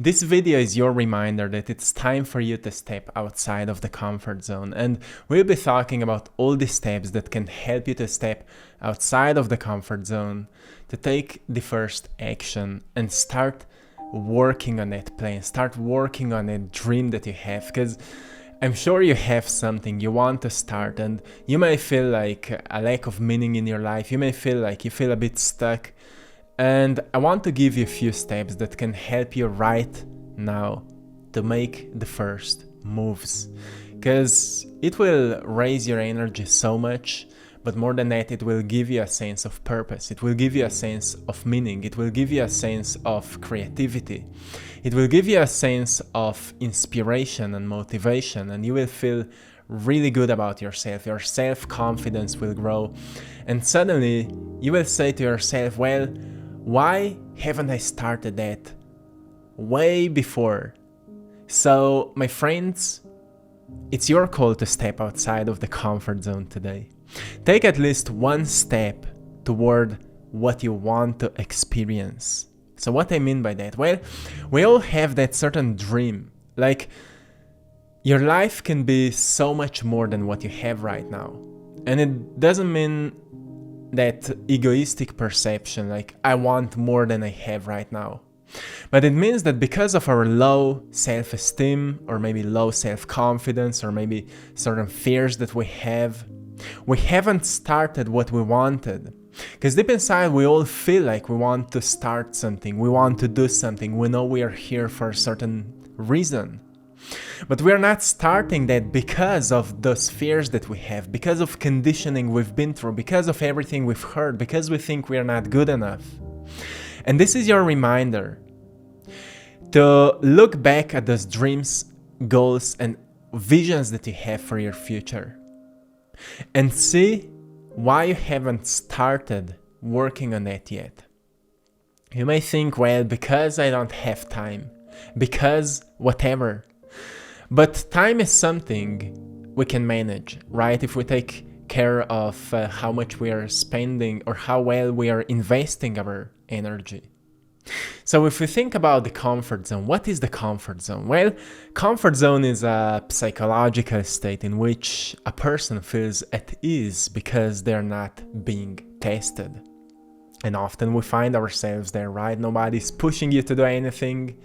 This video is your reminder that it's time for you to step outside of the comfort zone, and we'll be talking about all the steps that can help you to step outside of the comfort zone, to take the first action and start working on that plan, start working on a dream that you have, because I'm sure you have something you want to start and you may feel like a lack of meaning in your life, you may feel like you feel a bit stuck. And I want to give you a few steps that can help you right now to make the first moves. Because it will raise your energy so much, but more than that, it will give you a sense of purpose. It will give you a sense of meaning. It will give you a sense of creativity. It will give you a sense of inspiration and motivation, and you will feel really good about yourself. Your self-confidence will grow. And suddenly, you will say to yourself, well, why haven't I started that way before? So, my friends, it's your call to step outside of the comfort zone today. Take at least one step toward what you want to experience. So what I mean by that? Well, we all have that certain dream. Like, your life can be so much more than what you have right now. And it doesn't mean that egoistic perception, like I want more than I have right now. But it means that because of our low self-esteem, or maybe low self-confidence, or maybe certain fears that we haven't started what we wanted. Because deep inside we all feel like we want to start something, we want to do something, we know we are here for a certain reason. But we are not starting that because of those fears that we have, because of conditioning we've been through, because of everything we've heard, because we think we are not good enough. And this is your reminder to look back at those dreams, goals, and visions that you have for your future and see why you haven't started working on that yet. You may think, well, because I don't have time, because whatever. But time is something we can manage, right? If we take care of how much we are spending or how well we are investing our energy. So if we think about the comfort zone, what is the comfort zone? Well, comfort zone is a psychological state in which a person feels at ease because they're not being tested. And often we find ourselves there, right? Nobody's pushing you to do anything.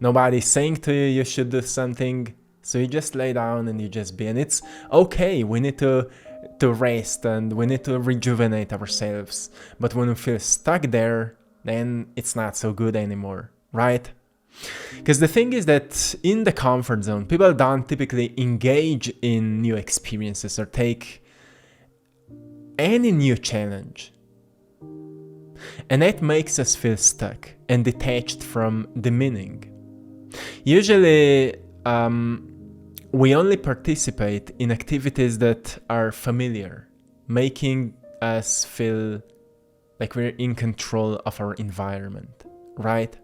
Nobody's saying to you you should do something. So you just lay down and you just be. And it's okay. We need to rest and we need to rejuvenate ourselves. But when we feel stuck there, then it's not so good anymore, right? Because the thing is that in the comfort zone, people don't typically engage in new experiences or take any new challenge. And that makes us feel stuck and detached from the meaning. Usually, we only participate in activities that are familiar, making us feel like we're in control of our environment, right?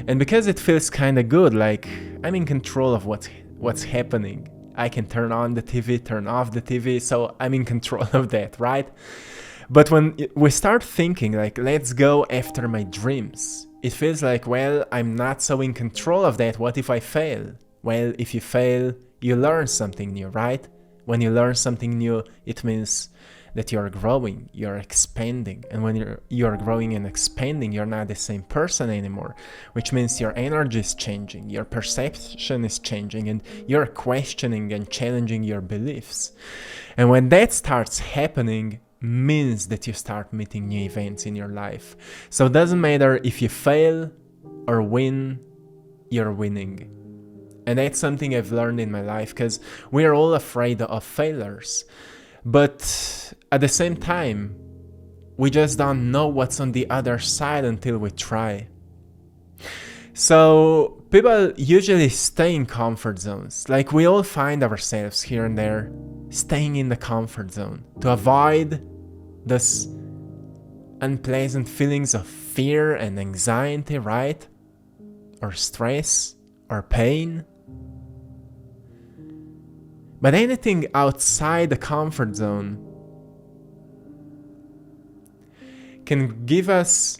And because it feels kind of good, like I'm in control of what's happening. I can turn on the TV, turn off the TV, so I'm in control of that, right? But when we start thinking like, let's go after my dreams, it feels like, well, I'm not so in control of that. What if I fail? Well, if you fail, you learn something new, right? When you learn something new, it means that you're growing, you're expanding. And when you're growing and expanding, you're not the same person anymore, which means your energy is changing, your perception is changing, and you're questioning and challenging your beliefs. And when that starts happening, means that you start meeting new events in your life. So it doesn't matter if you fail or win, you're winning. And that's something I've learned in my life, because we are all afraid of failures. But at the same time, we just don't know what's on the other side until we try. So people usually stay in comfort zones. Like we all find ourselves here and there staying in the comfort zone to avoid those unpleasant feelings of fear and anxiety, right? Or stress or pain. But anything outside the comfort zone can give us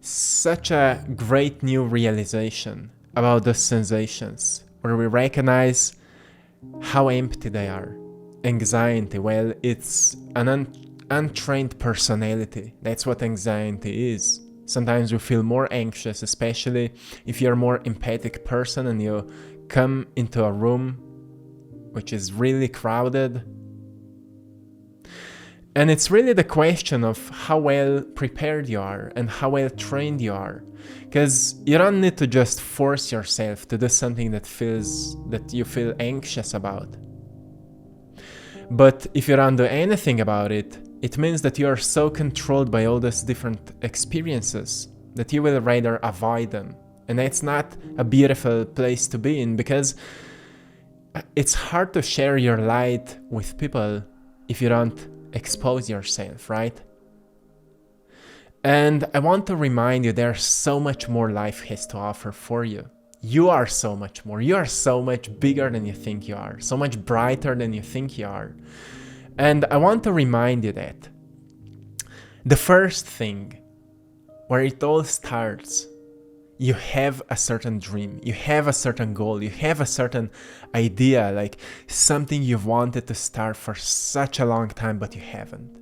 such a great new realization about those sensations, where we recognize how empty they are. Anxiety, well, it's an untrained personality. That's what anxiety is. Sometimes we feel more anxious, especially if you're a more empathic person and you come into a room which is really crowded. And it's really the question of how well prepared you are and how well trained you are. Because you don't need to just force yourself to do something that you feel anxious about. But if you don't do anything about it, it means that you are so controlled by all these different experiences that you will rather avoid them. And that's not a beautiful place to be in, because it's hard to share your light with people if you don't expose yourself, right? And I want to remind you, there's so much more life has to offer for you. You are so much more. You are so much bigger than you think you are, so much brighter than you think you are. And I want to remind you that the first thing where it all starts, you have a certain dream, you have a certain goal, you have a certain idea, like something you've wanted to start for such a long time, but you haven't.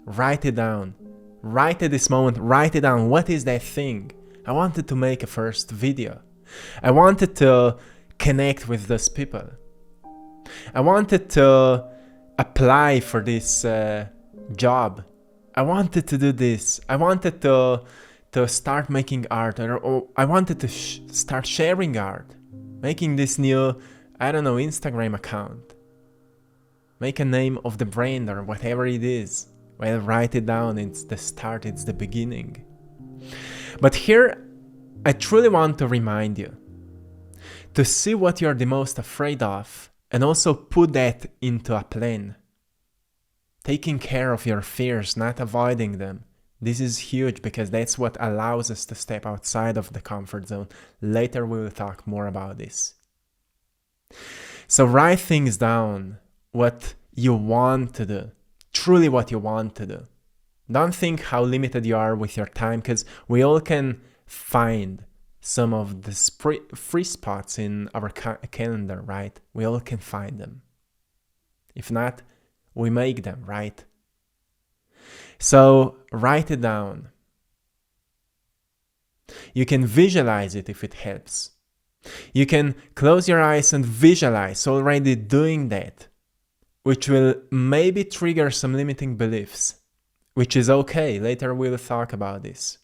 Write it down. Right at this moment, write it down. What is that thing? I wanted to make a first video. I wanted to connect with those people. I wanted to apply for this job. I wanted to do this. I wanted to start making art, or I wanted to start sharing art, making this new, Instagram account, make a name of the brand or whatever it is. Well, write it down. It's the start, it's the beginning. But here, I truly want to remind you to see what you're the most afraid of and also put that into a plan. Taking care of your fears, not avoiding them. This is huge, because that's what allows us to step outside of the comfort zone. Later we will talk more about this. So write things down, what you want to do, truly what you want to do. Don't think how limited you are with your time, because we all can find some of the free spots in our calendar, right? We all can find them. If not, we make them, right? So write it down. You can visualize it if it helps. You can close your eyes and visualize already doing that, which will maybe trigger some limiting beliefs, which is okay. Later we'll talk about this.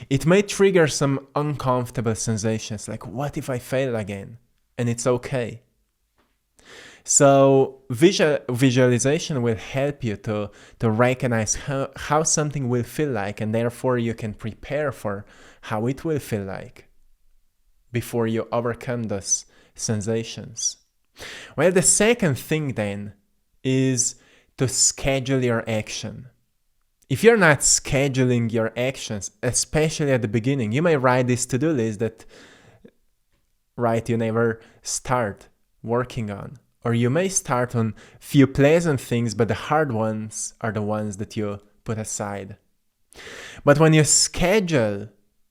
It may trigger some uncomfortable sensations, like what if I fail again? And it's okay. So visualization will help you to recognize how something will feel like, and therefore you can prepare for how it will feel like before you overcome those sensations. Well, the second thing then is to schedule your action. If you're not scheduling your actions, especially at the beginning, you may write this to-do list that you never start working on. Or you may start on few pleasant things, but the hard ones are the ones that you put aside. But when you schedule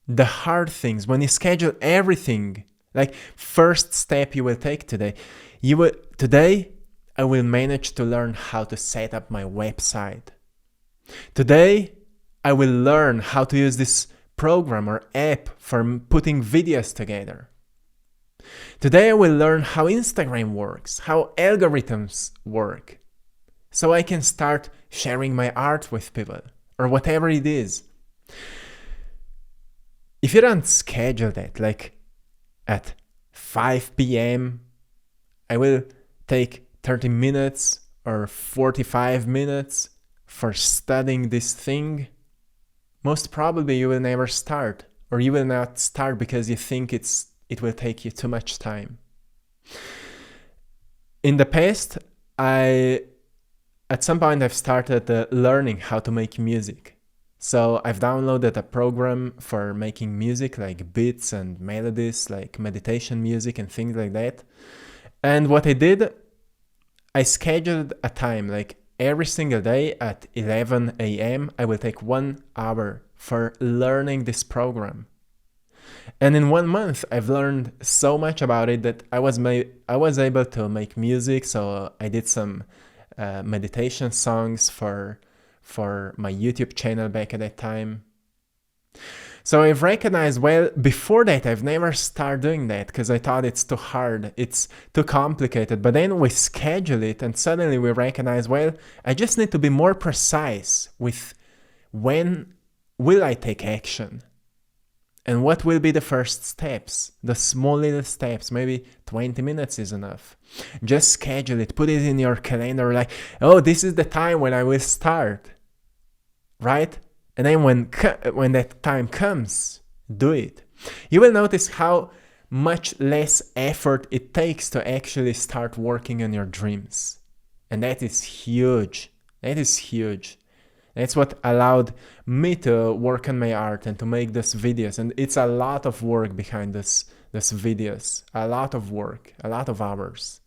the hard things, when you schedule everything, like first step you will take today, today I will manage to learn how to set up my website. Today I will learn how to use this program or app for putting videos together. Today I will learn how Instagram works, how algorithms work, so I can start sharing my art with people, or whatever it is. If you don't schedule that, like at 5 p.m., I will take 30 minutes or 45 minutes for studying this thing, most probably you will never start, or you will not start because you think it will take you too much time. In the past, at some point I've started learning how to make music. So I've downloaded a program for making music, like beats and melodies, like meditation music and things like that. And what I did, I scheduled a time, like every single day at 11 a.m. I will take 1 hour for learning this program. And in 1 month, I've learned so much about it that I was able to make music. So I did some meditation songs for my YouTube channel back at that time. So I've recognized, well, before that, I've never started doing that because I thought it's too hard, it's too complicated. But then we schedule it and suddenly we recognize, well, I just need to be more precise with when will I take action and what will be the first steps, the small little steps. Maybe 20 minutes is enough. Just schedule it, put it in your calendar like, oh, this is the time when I will start, right? And then when that time comes, do it. You will notice how much less effort it takes to actually start working on your dreams. And that is huge. That is huge. That's what allowed me to work on my art and to make these videos. And it's a lot of work behind this videos. A lot of work, a lot of hours.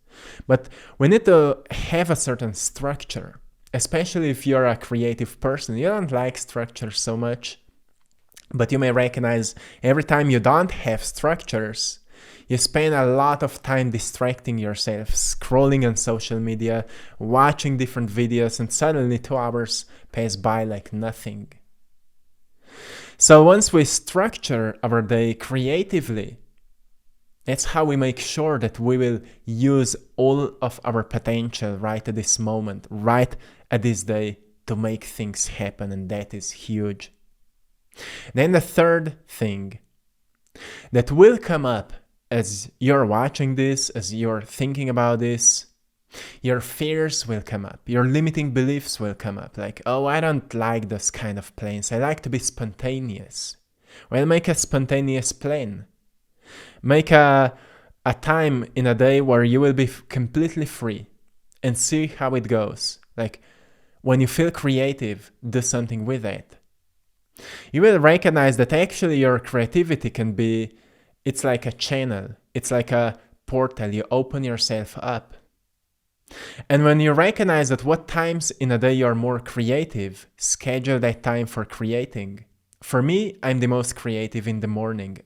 But we need to have a certain structure. Especially if you're a creative person, you don't like structure so much, but you may recognize every time you don't have structures, you spend a lot of time distracting yourself, scrolling on social media, watching different videos, and suddenly 2 hours pass by like nothing. So once we structure our day creatively, that's how we make sure that we will use all of our potential right at this moment, right at this day to make things happen, and that is huge. Then the third thing that will come up as you're watching this, as you're thinking about this, your fears will come up, your limiting beliefs will come up, like, oh, I don't like those kind of plans, I like to be spontaneous. Well, make a spontaneous plan. Make a time in a day where you will be completely free and see how it goes. Like when you feel creative, do something with it. You will recognize that actually your creativity can be, it's like a channel. It's like a portal. You open yourself up. And when you recognize at what times in a day you're more creative, schedule that time for creating. For me, I'm the most creative in the morning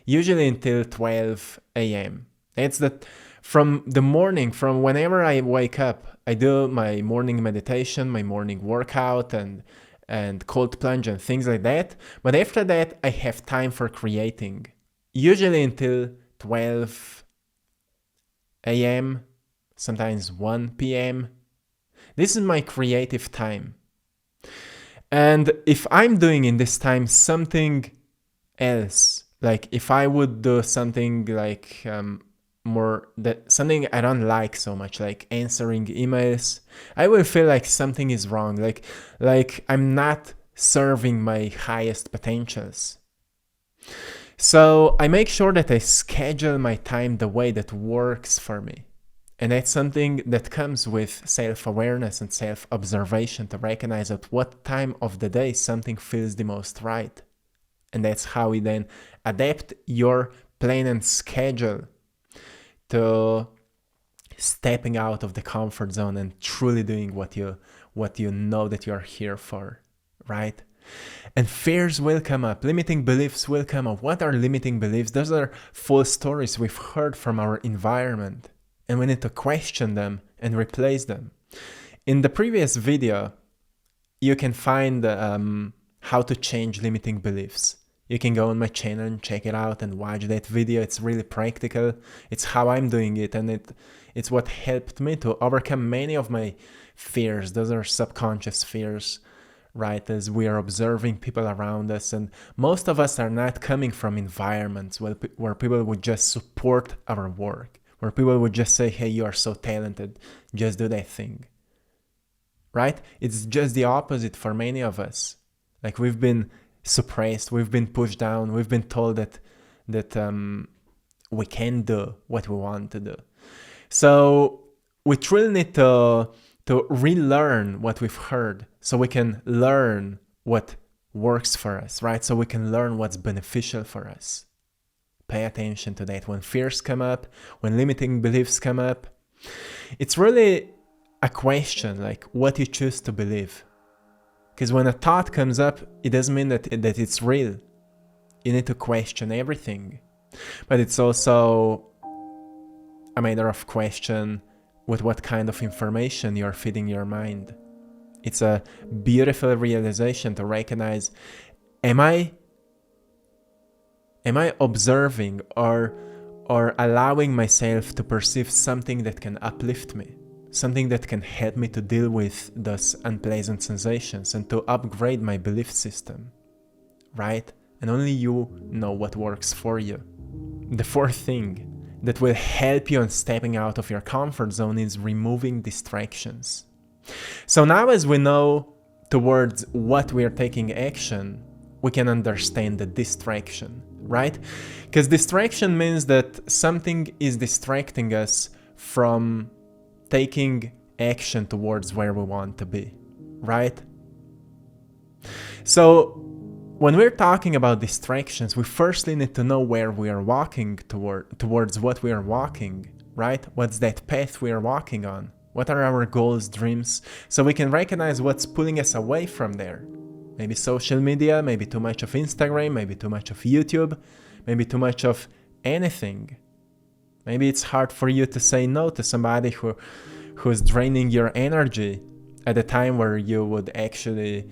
usually until 12 a.m. It's that from the morning, from whenever I wake up, I do my morning meditation, my morning workout and cold plunge and things like that. But after that, I have time for creating, usually until 12 a.m., sometimes 1 p.m. This is my creative time. And if I'm doing in this time something else, like if I would do something like something I don't like so much, like answering emails, I will feel like something is wrong, like I'm not serving my highest potentials. So I make sure that I schedule my time the way that works for me. And that's something that comes with self-awareness and self-observation, to recognize at what time of the day something feels the most right. And that's how we then adapt your plan and schedule to stepping out of the comfort zone and truly doing what you know that you're here for, right? And fears will come up, limiting beliefs will come up. What are limiting beliefs? Those are false stories we've heard from our environment, and we need to question them and replace them. In the previous video, you can find how to change limiting beliefs. You can go on my channel and check it out and watch that video. It's really practical. It's how I'm doing it, and it's what helped me to overcome many of my fears. Those are subconscious fears, right? As we are observing people around us, and most of us are not coming from environments where people would just support our work, where people would just say, hey, you are so talented, just do that thing, right? It's just the opposite for many of us. Like we've been suppressed, we've been pushed down, we've been told that we can't do what we want to do. So we truly need to relearn what we've heard, so we can learn what works for us, right? So we can learn what's beneficial for us. Pay attention to that. When fears come up, when limiting beliefs come up, it's really a question like what you choose to believe. Because when a thought comes up, it doesn't mean that it's real. You need to question everything. But it's also a matter of question with what kind of information you're feeding your mind. It's a beautiful realization to recognize, am I observing or allowing myself to perceive something that can uplift me, something that can help me to deal with those unpleasant sensations and to upgrade my belief system, right? And only you know what works for you. The fourth thing that will help you on stepping out of your comfort zone is removing distractions. So now as we know towards what we are taking action, we can understand the distraction, right? Because distraction means that something is distracting us from taking action towards where we want to be, right? So when we're talking about distractions, we firstly need to know where we are walking towards what we are walking, right? What's that path we are walking on? What are our goals, dreams? So we can recognize what's pulling us away from there. Maybe social media, maybe too much of Instagram, maybe too much of YouTube, maybe too much of anything. Maybe it's hard for you to say no to somebody who's draining your energy at a time where you would actually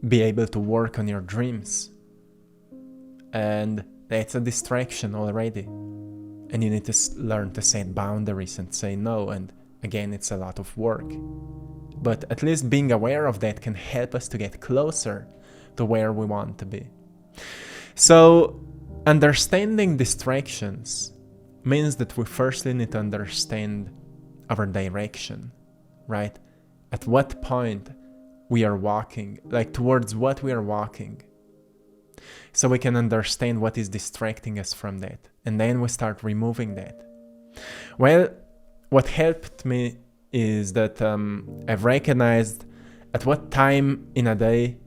be able to work on your dreams. And that's a distraction already. And you need to learn to set boundaries and say no. And again, it's a lot of work. But at least being aware of that can help us to get closer to where we want to be. So understanding distractions means that we firstly need to understand our direction, right? At what point we are walking, like towards what we are walking. So we can understand what is distracting us from that. And then we start removing that. Well, what helped me is that I've recognized at what time in a day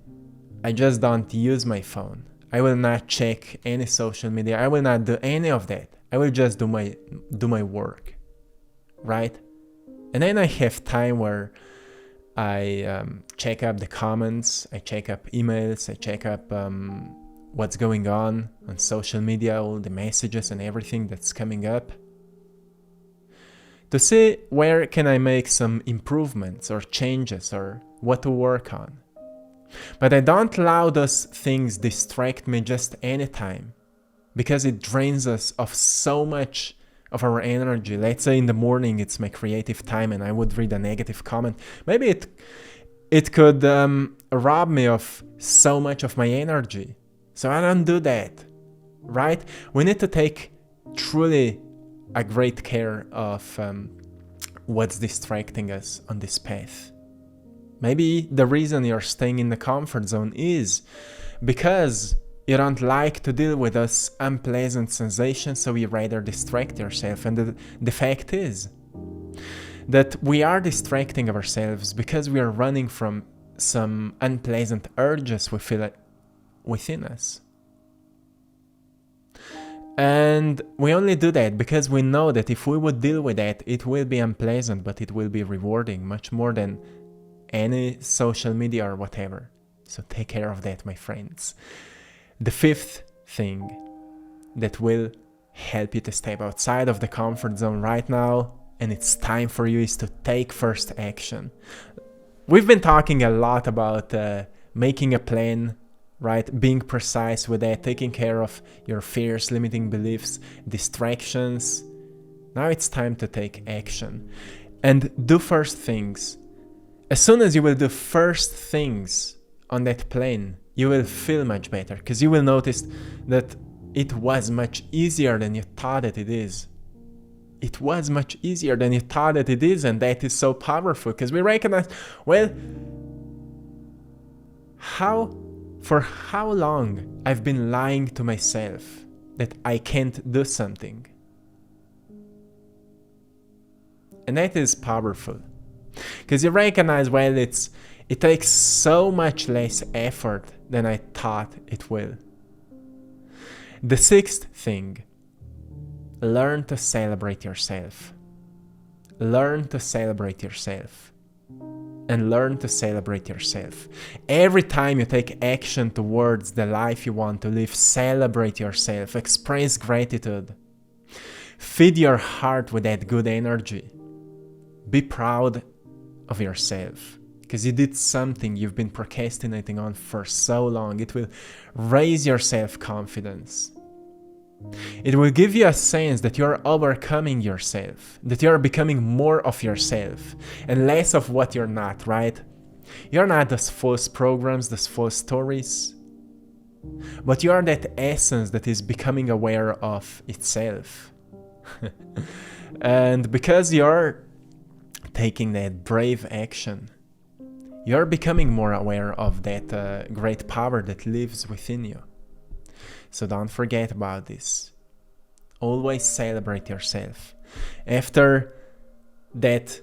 I just don't use my phone. I will not check any social media. I will not do any of that. I will just do my work, right? And then I have time where I check up the comments, I check up emails, I check up what's going on social media, all the messages and everything that's coming up, to see where can I make some improvements or changes or what to work on. But I don't allow those things distract me just anytime, because it drains us of so much of our energy. Let's say in the morning it's my creative time and I would read a negative comment. Maybe it could rob me of so much of my energy. So I don't do that, right? We need to take truly a great care of what's distracting us on this path. Maybe the reason you're staying in the comfort zone is because you don't like to deal with those unpleasant sensations, so you rather distract yourself. And the fact is that we are distracting ourselves because we are running from some unpleasant urges we feel within us. And we only do that because we know that if we would deal with that, it will be unpleasant, but it will be rewarding much more than any social media or whatever. So take care of that, my friends. The fifth thing that will help you to step outside of the comfort zone right now, and it's time for you, is to take first action. We've been talking a lot about making a plan, right? Being precise with that, taking care of your fears, limiting beliefs, distractions. Now it's time to take action and do first things. As soon as you will do first things on that plan, you will feel much better, because you will notice that it was much easier than you thought that it is. It was much easier than you thought that it is, and that is so powerful, because we recognize, well, for how long I've been lying to myself that I can't do something. And that is powerful, because you recognize, well, it takes so much less effort than I thought it will. The sixth thing, learn to celebrate yourself. Learn to celebrate yourself. and learn to celebrate yourself. Every time you take action towards the life you want to live, celebrate yourself, express gratitude. Feed your heart with that good energy. Be proud of yourself because you did something you've been procrastinating on for so long. It will raise your self-confidence. It will give you a sense that you're overcoming yourself, that you're becoming more of yourself and less of what you're not, right? You're not those false programs, those false stories, but you are that essence that is becoming aware of itself. And because you're taking that brave action, you're becoming more aware of that great power that lives within you. So don't forget about this. Always celebrate yourself. After that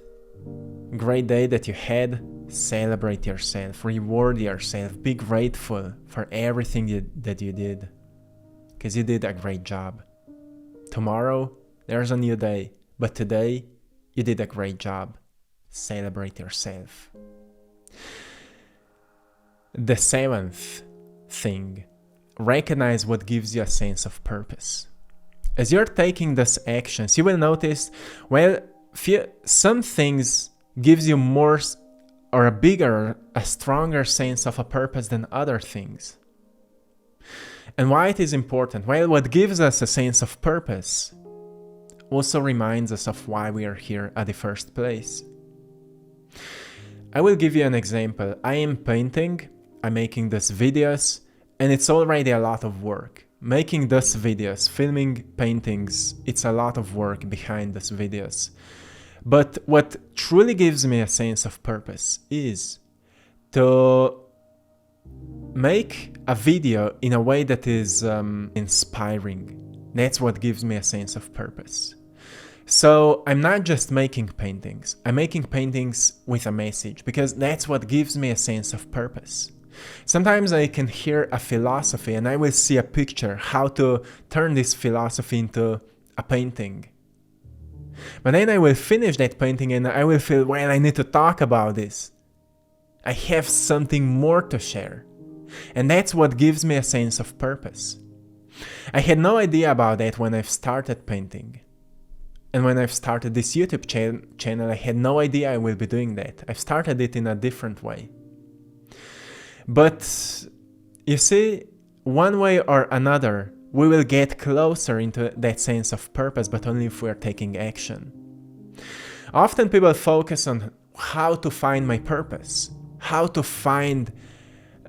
great day that you had, celebrate yourself. Reward yourself. Be grateful for everything that you did. Because you did a great job. Tomorrow, there's a new day. But today, you did a great job. Celebrate yourself. The seventh thing. Recognize what gives you a sense of purpose. As you're taking these actions, you will notice, some things gives you more or a bigger, a stronger sense of a purpose than other things. And why it is important? Well, what gives us a sense of purpose also reminds us of why we are here at the first place. I will give you an example. I am painting, I'm making these videos, and it's already a lot of work. Making these videos, filming paintings, it's a lot of work behind these videos. But what truly gives me a sense of purpose is to make a video in a way that is inspiring. That's what gives me a sense of purpose. So I'm not just making paintings. I'm making paintings with a message because that's what gives me a sense of purpose. Sometimes I can hear a philosophy and I will see a picture, how to turn this philosophy into a painting. But then I will finish that painting and I will feel, well, I need to talk about this. I have something more to share. And that's what gives me a sense of purpose. I had no idea about that when I've started painting. And when I've started this YouTube channel, I had no idea I will be doing that. I've started it in a different way. But you see, one way or another, we will get closer into that sense of purpose, but only if we're taking action. Often people focus on how to find my purpose, how to find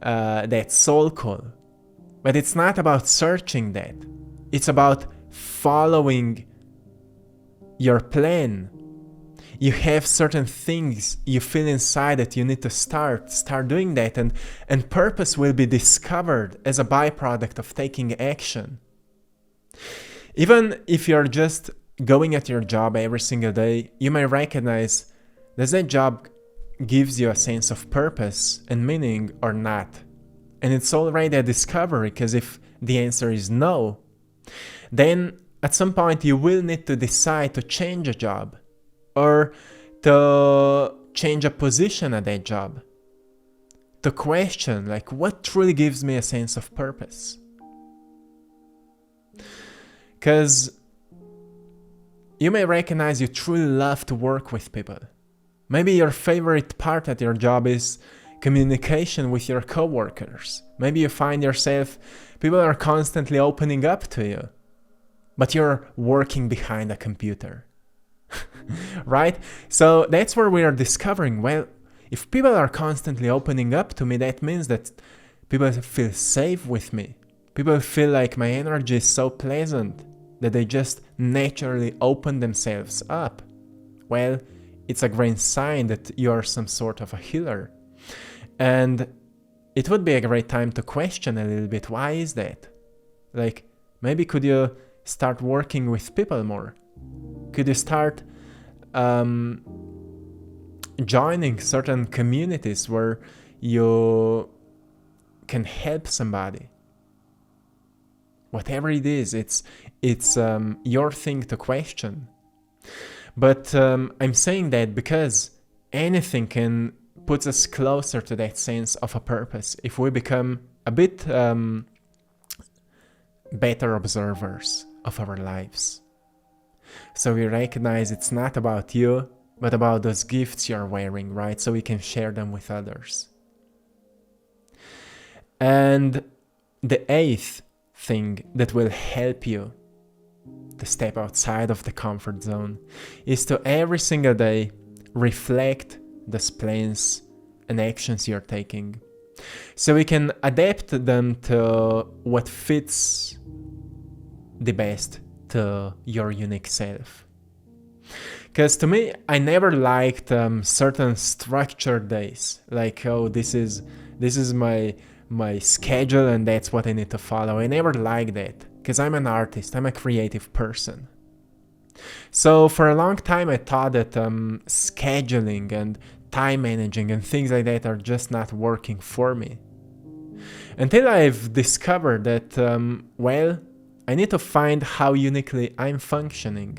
that soul call. But it's not about searching that. It's about following your plan. You have certain things you feel inside that you need to start doing that, and purpose will be discovered as a byproduct of taking action. Even if you're just going at your job every single day, you may recognize, does that job gives you a sense of purpose and meaning or not? And it's already a discovery, because if the answer is no, then at some point you will need to decide to change a job or to change a position at that job. To question, like, what truly gives me a sense of purpose? Because you may recognize you truly love to work with people. Maybe your favorite part at your job is communication with your coworkers. Maybe you find yourself, people are constantly opening up to you, but you're working behind a computer. Right? So that's where we are discovering, well, if people are constantly opening up to me, that means that people feel safe with me. People feel like my energy is so pleasant that they just naturally open themselves up. Well, it's a great sign that you are some sort of a healer. And it would be a great time to question a little bit, why is that? Like, maybe could you start working with people more? Could you start joining certain communities where you can help somebody? Whatever it is, it's your thing to question. But I'm saying that because anything can puts us closer to that sense of a purpose if we become a bit better observers of our lives. So we recognize it's not about you, but about those gifts you're wearing, right? So we can share them with others. And the eighth thing that will help you to step outside of the comfort zone is to every single day reflect those plans and actions you're taking, so we can adapt them to what fits the best to your unique self. Because to me, I never liked certain structured days, like, oh, this is my schedule and that's what I need to follow. I never liked that, because I'm an artist, I'm a creative person. So for a long time I thought that scheduling and time managing and things like that are just not working for me. Until I've discovered that, I need to find how uniquely I'm functioning,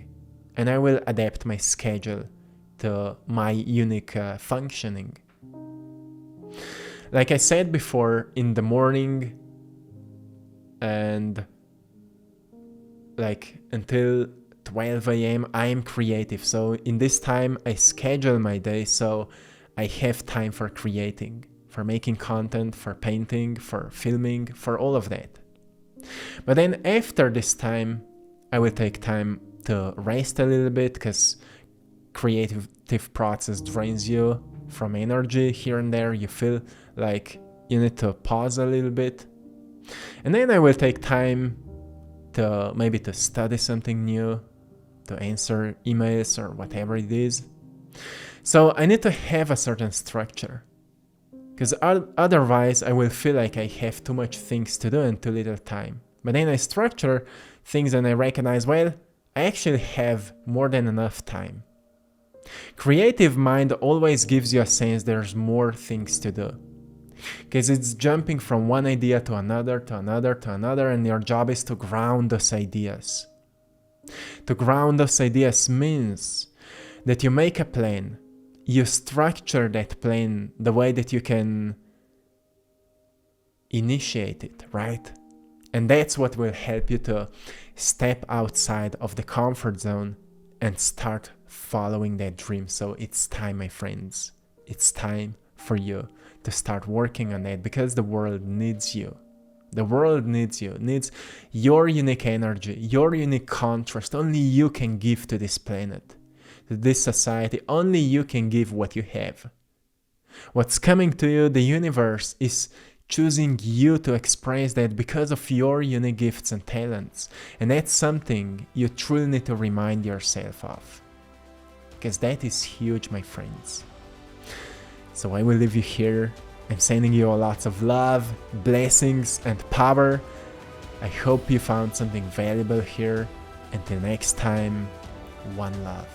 and I will adapt my schedule to my unique functioning. Like I said before, in the morning and like until 12 a.m. I am creative. So in this time I schedule my day so I have time for creating, for making content, for painting, for filming, for all of that. But then after this time I will take time to rest a little bit, because creative process drains you from energy. Here and there you feel like you need to pause a little bit. And then I will take time to maybe to study something new, to answer emails or whatever it is. So I need to have a certain structure, because otherwise I will feel like I have too much things to do and too little time. But then I structure things and I recognize, well, I actually have more than enough time. Creative mind always gives you a sense there's more things to do, because it's jumping from one idea to another, to another, to another, and your job is to ground those ideas. To ground those ideas means that you make a plan, you structure that plan the way that you can initiate it, right? And that's what will help you to step outside of the comfort zone and start following that dream. So it's time, my friends. It's time for you to start working on that, because the world needs you. The world needs you, needs your unique energy, your unique contrast. Only you can give to this planet, to this society. Only you can give what you have. What's coming to you, the universe, is choosing you to express that because of your unique gifts and talents. And that's something you truly need to remind yourself of, because that is huge, my friends. So I will leave you here. I'm sending you lots of love, blessings, and power. I hope you found something valuable here. Until next time, one love.